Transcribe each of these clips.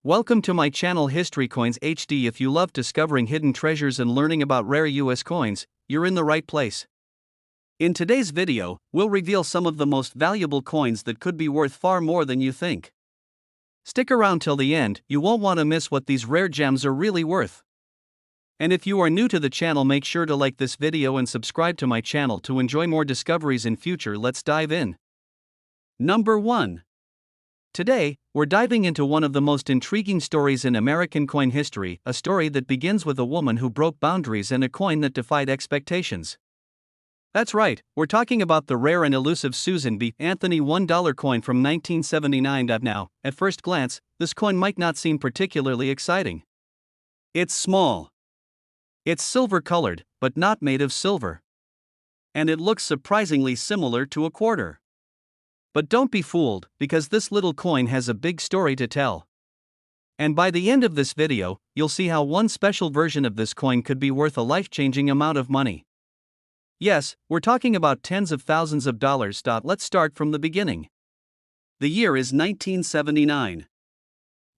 Welcome to my channel History Coins HD. If you love discovering hidden treasures and learning about rare US coins, you're in the right place. In today's video, we'll reveal some of the most valuable coins that could be worth far more than you think. Stick around till the end, you won't want to miss what these rare gems are really worth. And if you are new to the channel, make sure to like this video and subscribe to my channel to enjoy more discoveries in future. Let's dive in. Number 1. Today, we're diving into one of the most intriguing stories in American coin history, a story that begins with a woman who broke boundaries and a coin that defied expectations. That's right, we're talking about the rare and elusive Susan B. Anthony $1 coin from 1979. Now, at first glance, this coin might not seem particularly exciting. It's small. It's silver-colored, but not made of silver. And it looks surprisingly similar to a quarter. But don't be fooled, because this little coin has a big story to tell. And by the end of this video, you'll see how one special version of this coin could be worth a life-changing amount of money. Yes, we're talking about tens of thousands of dollars. Let's start from the beginning. The year is 1979.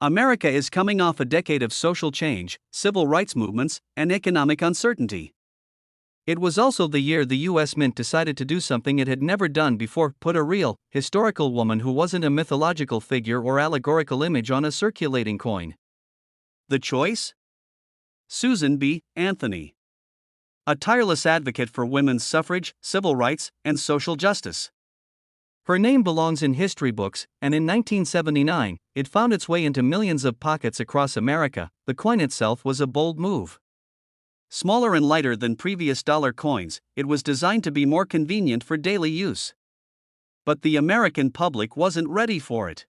America is coming off a decade of social change, civil rights movements, and economic uncertainty. It was also the year the US Mint decided to do something it had never done before: put a real, historical woman who wasn't a mythological figure or allegorical image on a circulating coin. The choice? Susan B. Anthony. A tireless advocate for women's suffrage, civil rights, and social justice. Her name belongs in history books, and in 1979, it found its way into millions of pockets across America. The coin itself was a bold move. Smaller and lighter than previous dollar coins, it was designed to be more convenient for daily use. But the American public wasn't ready for it.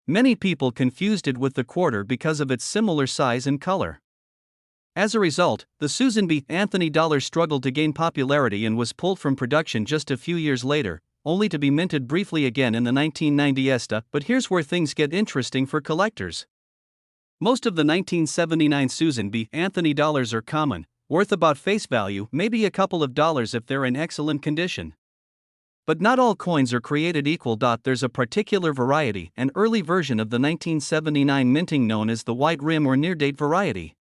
Many people confused it with the quarter because of its similar size and color. As a result, the Susan B. Anthony dollar struggled to gain popularity and was pulled from production just a few years later, only to be minted briefly again in the 1990s. But here's where things get interesting for collectors. Most of the 1979 Susan B. Anthony dollars are common, worth about face value, maybe a couple of dollars if they're in excellent condition. But not all coins are created equal. There's a particular variety, an early version of the 1979 minting known as the wide rim or near-date variety.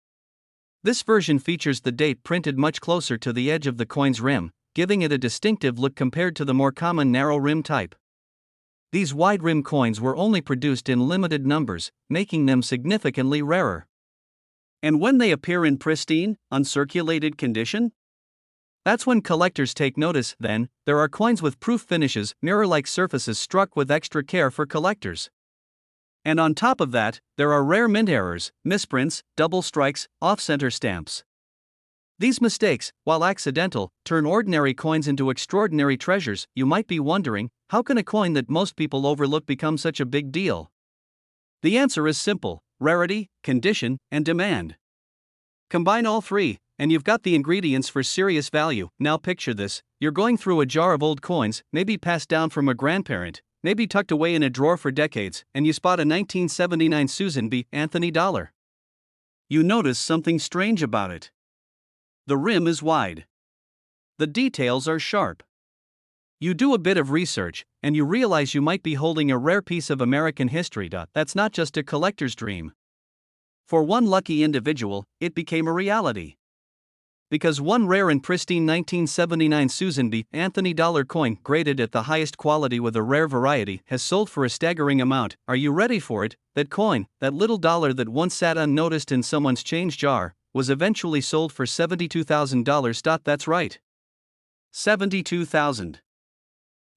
This version features the date printed much closer to the edge of the coin's rim, giving it a distinctive look compared to the more common narrow rim type. These wide rim coins were only produced in limited numbers, making them significantly rarer. And when they appear in pristine, uncirculated condition? That's when collectors take notice. Then, there are coins with proof finishes, mirror-like surfaces struck with extra care for collectors. And on top of that, there are rare mint errors, misprints, double strikes, off-center stamps. These mistakes, while accidental, turn ordinary coins into extraordinary treasures. You might be wondering, how can a coin that most people overlook become such a big deal? The answer is simple: rarity, condition, and demand. Combine all three, and you've got the ingredients for serious value. Now picture this: you're going through a jar of old coins, maybe passed down from a grandparent, maybe tucked away in a drawer for decades, and you spot a 1979 Susan B. Anthony dollar. You notice something strange about it. The rim is wide. The details are sharp. You do a bit of research, and you realize you might be holding a rare piece of American history. That's not just a collector's dream. For one lucky individual, it became a reality. Because one rare and pristine 1979 Susan B. Anthony dollar coin, graded at the highest quality with a rare variety, has sold for a staggering amount. Are you ready for it? That coin, that little dollar that once sat unnoticed in someone's change jar, was eventually sold for $72,000. That's right. $72,000.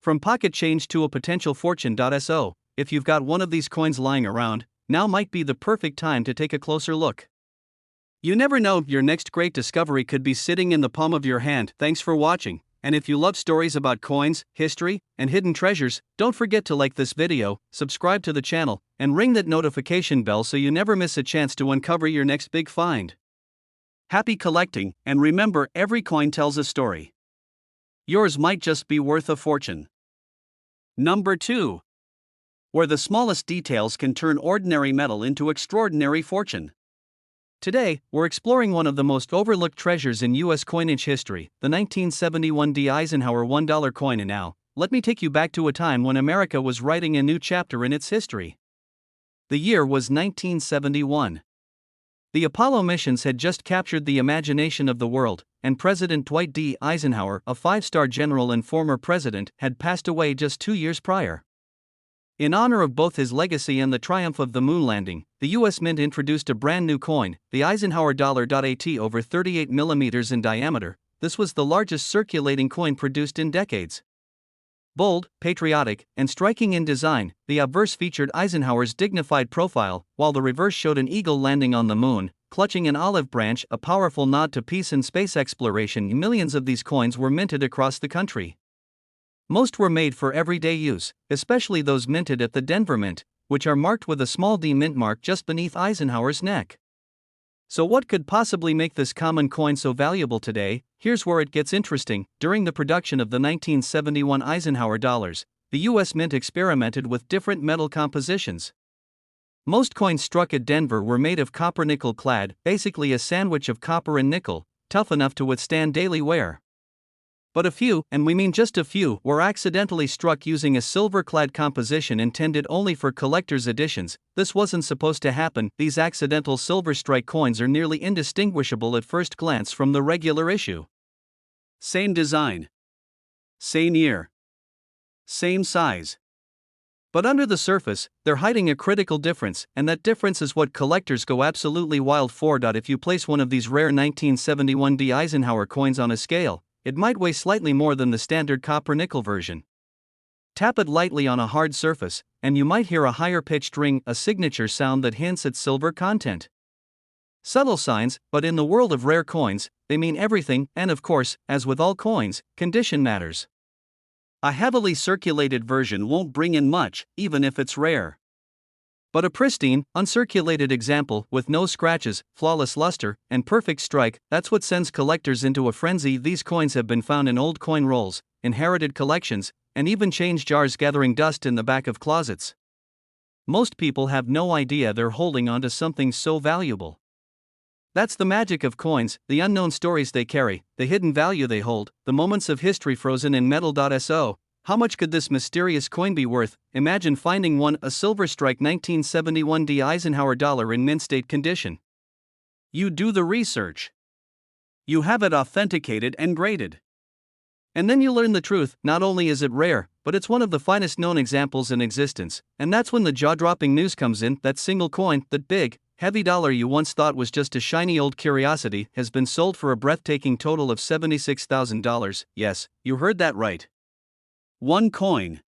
From pocket change to a potential fortune. So, if you've got one of these coins lying around, now might be the perfect time to take a closer look. You never know, your next great discovery could be sitting in the palm of your hand. Thanks for watching, and if you love stories about coins, history, and hidden treasures, don't forget to like this video, subscribe to the channel, and ring that notification bell so you never miss a chance to uncover your next big find. Happy collecting, and remember, every coin tells a story. Yours might just be worth a fortune. Number 2. Where the smallest details can turn ordinary metal into extraordinary fortune. Today, we're exploring one of the most overlooked treasures in U.S. coinage history, the 1971 D. Eisenhower $1 coin. And now, let me take you back to a time when America was writing a new chapter in its history. The year was 1971. The Apollo missions had just captured the imagination of the world, and President Dwight D. Eisenhower, a five-star general and former president, had passed away just 2 years prior. In honor of both his legacy and the triumph of the moon landing, the U.S. Mint introduced a brand new coin, the Eisenhower dollar. At over 38 millimeters in diameter, this was the largest circulating coin produced in decades. Bold, patriotic, and striking in design, the obverse featured Eisenhower's dignified profile, while the reverse showed an eagle landing on the moon, clutching an olive branch, a powerful nod to peace and space exploration. Millions of these coins were minted across the country. Most were made for everyday use, especially those minted at the Denver Mint, which are marked with a small D mint mark just beneath Eisenhower's neck. So what could possibly make this common coin so valuable today? Here's where it gets interesting. During the production of the 1971 Eisenhower dollars, the U.S. Mint experimented with different metal compositions. Most coins struck at Denver were made of copper-nickel clad, basically a sandwich of copper and nickel, tough enough to withstand daily wear. But a few, and we mean just a few, were accidentally struck using a silver-clad composition intended only for collector's editions. This wasn't supposed to happen. These accidental silver strike coins are nearly indistinguishable at first glance from the regular issue. Same design, same year, same size. But under the surface, they're hiding a critical difference, and that difference is what collectors go absolutely wild for. If you place one of these rare 1971 D Eisenhower coins on a scale, it might weigh slightly more than the standard copper-nickel version. Tap it lightly on a hard surface, and you might hear a higher-pitched ring, a signature sound that hints at silver content. Subtle signs, but in the world of rare coins, they mean everything, and of course, as with all coins, condition matters. A heavily circulated version won't bring in much, even if it's rare. But a pristine, uncirculated example with no scratches, flawless luster, and perfect strike, that's what sends collectors into a frenzy. These coins have been found in old coin rolls, inherited collections, and even change jars gathering dust in the back of closets. Most people have no idea they're holding onto something so valuable. That's the magic of coins, the unknown stories they carry, the hidden value they hold, the moments of history frozen in metal. So, how much could this mysterious coin be worth? Imagine finding one, a silver strike 1971 D Eisenhower dollar in mint state condition. You do the research. You have it authenticated and graded. And then you learn the truth. Not only is it rare, but it's one of the finest known examples in existence. And that's when the jaw-dropping news comes in. That single coin, that big, heavy dollar you once thought was just a shiny old curiosity, has been sold for a breathtaking total of $76,000. Yes, you heard that right. One coin.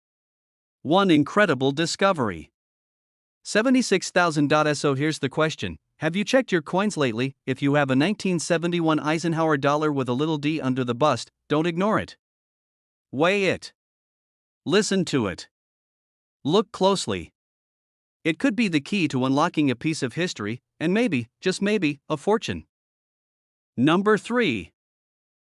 One incredible discovery. $76,000. So here's the question. Have you checked your coins lately? If you have a 1971 Eisenhower dollar with a little D under the bust, don't ignore it. Weigh it. Listen to it. Look closely. It could be the key to unlocking a piece of history, and maybe, just maybe, a fortune. Number 3.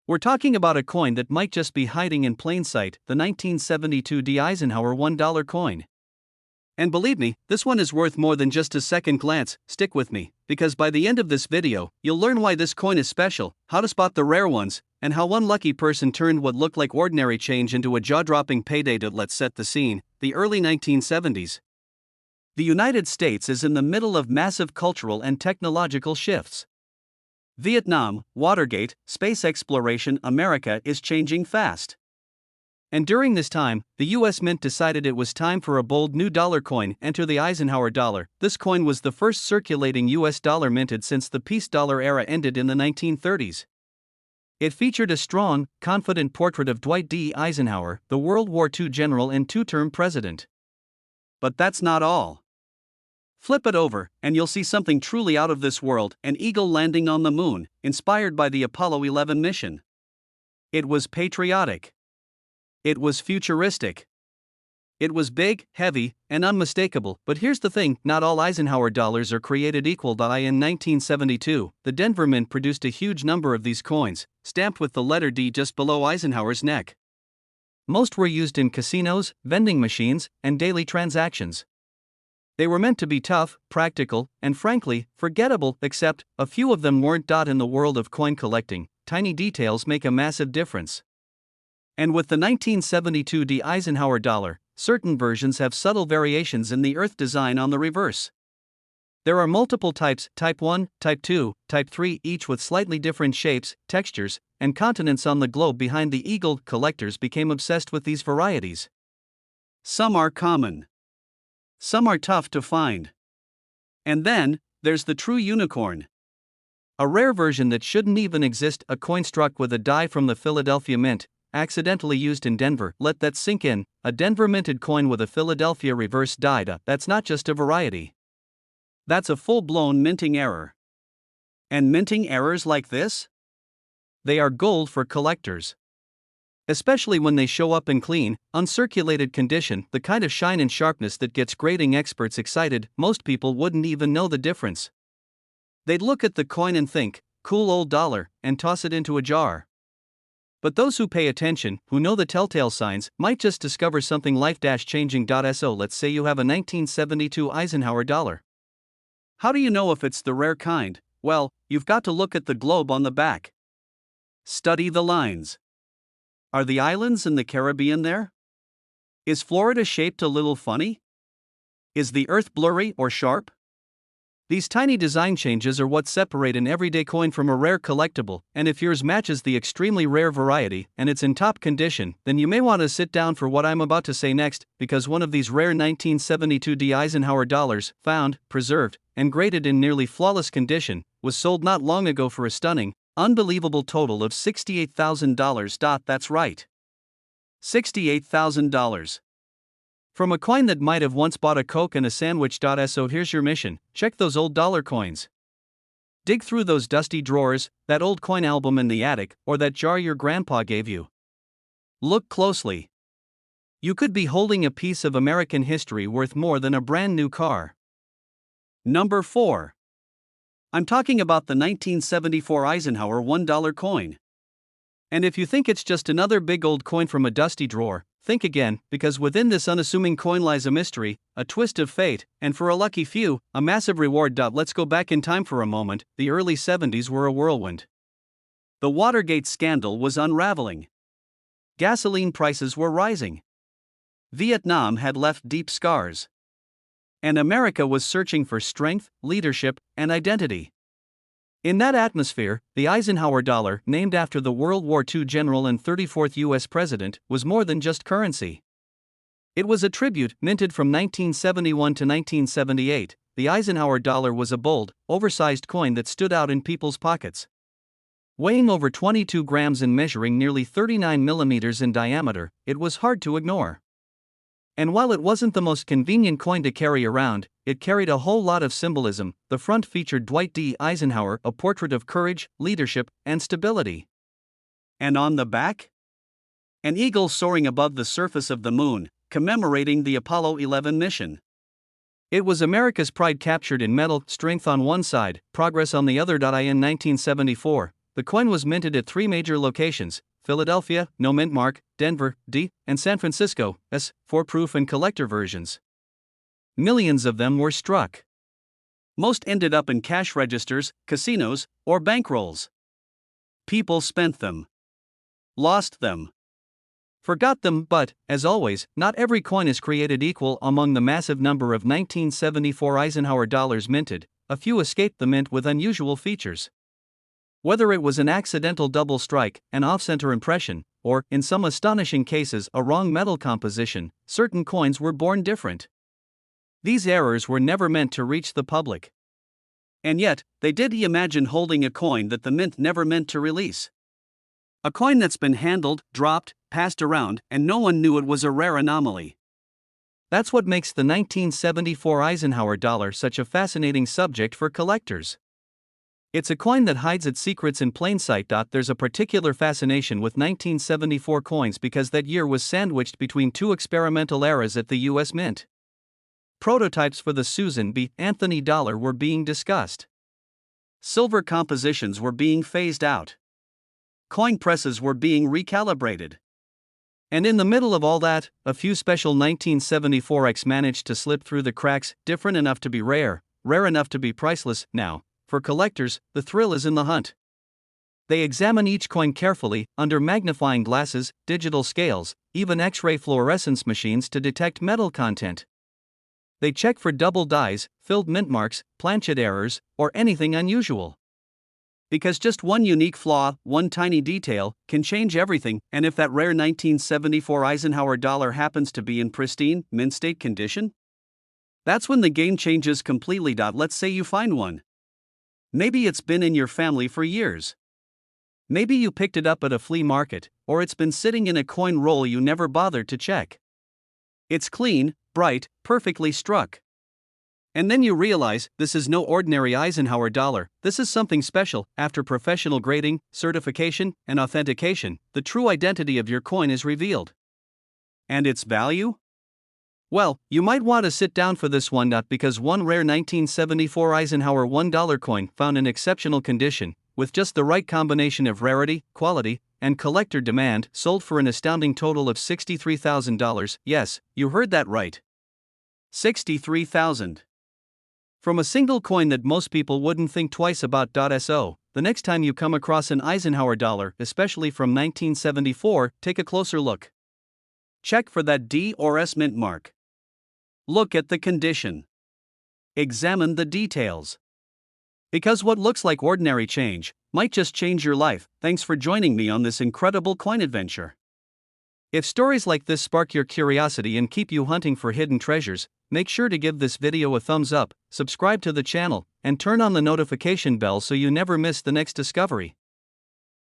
We're talking about a coin that might just be hiding in plain sight, the 1972 D Eisenhower $1 coin. And believe me, this one is worth more than just a second glance. Stick with me, because by the end of this video, you'll learn why this coin is special, how to spot the rare ones, and how one lucky person turned what looked like ordinary change into a jaw-dropping payday. Let's set the scene. The early 1970s. The United States is in the middle of massive cultural and technological shifts. Vietnam, Watergate, space exploration. America is changing fast. And during this time, the U.S. Mint decided it was time for a bold new dollar coin. Enter the Eisenhower dollar. This coin was the first circulating U.S. dollar minted since the peace dollar era ended in the 1930s. It featured a strong, confident portrait of Dwight D. Eisenhower, the World War II general and two-term president. But that's not all. Flip it over, and you'll see something truly out of this world, an eagle landing on the moon, inspired by the Apollo 11 mission. It was patriotic. It was futuristic. It was big, heavy, and unmistakable. But here's the thing, not all Eisenhower dollars are created equal. In 1972, the Denver Mint produced a huge number of these coins, stamped with the letter D just below Eisenhower's neck. Most were used in casinos, vending machines, and daily transactions. They were meant to be tough, practical, and frankly, forgettable, except, a few of them weren't. In the world of coin collecting, tiny details make a massive difference. And with the 1972 D Eisenhower dollar, certain versions have subtle variations in the Earth design on the reverse. There are multiple types, Type 1, Type 2, Type 3, each with slightly different shapes, textures, and continents on the globe. Behind the eagle, collectors became obsessed with these varieties. Some are common. Some are tough to find. And then, there's the true unicorn. A rare version that shouldn't even exist, a coin struck with a die from the Philadelphia Mint, accidentally used in Denver. Let that sink in, a Denver minted coin with a Philadelphia reverse die. That's not just a variety. That's a full-blown minting error. And minting errors like this? They are gold for collectors. Especially when they show up in clean, uncirculated condition, the kind of shine and sharpness that gets grading experts excited. Most people wouldn't even know the difference. They'd look at the coin and think, cool old dollar, and toss it into a jar. But those who pay attention, who know the telltale signs, might just discover something life-changing. So let's say you have a 1972 Eisenhower dollar. How do you know if it's the rare kind? Well, you've got to look at the globe on the back. Study the lines. Are the islands in the Caribbean there? Is Florida shaped a little funny? Is the Earth blurry or sharp? These tiny design changes are what separate an everyday coin from a rare collectible, and if yours matches the extremely rare variety and it's in top condition, then you may want to sit down for what I'm about to say next, because one of these rare 1972 D Eisenhower dollars, found, preserved, and graded in nearly flawless condition, was sold not long ago for a stunning, unbelievable total of $68,000. That's right. $68,000. From a coin that might have once bought a Coke and a sandwich. So here's your mission: check those old dollar coins. Dig through those dusty drawers, that old coin album in the attic, or that jar your grandpa gave you. Look closely. You could be holding a piece of American history worth more than a brand new car. Number 4. I'm talking about the 1974 Eisenhower $1 coin. And if you think it's just another big old coin from a dusty drawer, think again, because within this unassuming coin lies a mystery, a twist of fate, and for a lucky few, a massive reward. Let's go back in time for a moment. The early 70s were a whirlwind. The Watergate scandal was unraveling. Gasoline prices were rising. Vietnam had left deep scars. And America was searching for strength, leadership, and identity. In that atmosphere, the Eisenhower dollar, named after the World War II general and 34th U.S. president, was more than just currency. It was a tribute, minted from 1971 to 1978. The Eisenhower dollar was a bold, oversized coin that stood out in people's pockets. Weighing over 22 grams and measuring nearly 39 millimeters in diameter, it was hard to ignore. And while it wasn't the most convenient coin to carry around, it carried a whole lot of symbolism. The front featured Dwight D. Eisenhower, a portrait of courage, leadership, and stability. And on the back? An eagle soaring above the surface of the moon, commemorating the Apollo 11 mission. It was America's pride captured in metal, strength on one side, progress on the other. In 1974, the coin was minted at 3 major locations: Philadelphia, no mint mark, Denver, D, and San Francisco, S, for proof and collector versions. Millions of them were struck. Most ended up in cash registers, casinos, or bankrolls. People spent them. Lost them. Forgot them. But, as always, not every coin is created equal. Among the massive number of 1974 Eisenhower dollars minted, a few escaped the mint with unusual features. Whether it was an accidental double strike, an off-center impression, or, in some astonishing cases, a wrong metal composition, certain coins were born different. These errors were never meant to reach the public. And yet, they did. Imagine holding a coin that the mint never meant to release. A coin that's been handled, dropped, passed around, and no one knew it was a rare anomaly. That's what makes the 1974 Eisenhower dollar such a fascinating subject for collectors. It's a coin that hides its secrets in plain sight. There's a particular fascination with 1974 coins because that year was sandwiched between 2 experimental eras at the U.S. Mint. Prototypes for the Susan B. Anthony dollar were being discussed. Silver compositions were being phased out. Coin presses were being recalibrated. And in the middle of all that, a few special 1974X managed to slip through the cracks, different enough to be rare, rare enough to be priceless. Now, for collectors, the thrill is in the hunt. They examine each coin carefully, under magnifying glasses, digital scales, even X-ray fluorescence machines to detect metal content. They check for double dyes, filled mint marks, planchet errors, or anything unusual. Because just one unique flaw, one tiny detail, can change everything, and if that rare 1974 Eisenhower dollar happens to be in pristine, mint state condition, that's when the game changes completely. Let's say you find one. Maybe it's been in your family for years. Maybe you picked it up at a flea market, or it's been sitting in a coin roll you never bothered to check. It's clean, bright, perfectly struck. And then you realize this is no ordinary Eisenhower dollar, this is something special. After professional grading, certification, and authentication, the true identity of your coin is revealed. And its value? Well, you might want to sit down for this one. Because one rare 1974 Eisenhower $1 coin found in exceptional condition, with just the right combination of rarity, quality, and collector demand, sold for an astounding total of $63,000. Yes, you heard that right. $63,000. From a single coin that most people wouldn't think twice about. So, the next time you come across an Eisenhower dollar, especially from 1974, take a closer look. Check for that D or S mint mark. Look at the condition. Examine the details. Because what looks like ordinary change might just change your life. Thanks for joining me on this incredible coin adventure. If stories like this spark your curiosity and keep you hunting for hidden treasures, make sure to give this video a thumbs up, subscribe to the channel, and turn on the notification bell so you never miss the next discovery.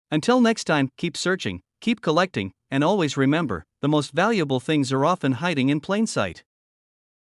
Until next time, keep searching, keep collecting, and always remember, the most valuable things are often hiding in plain sight.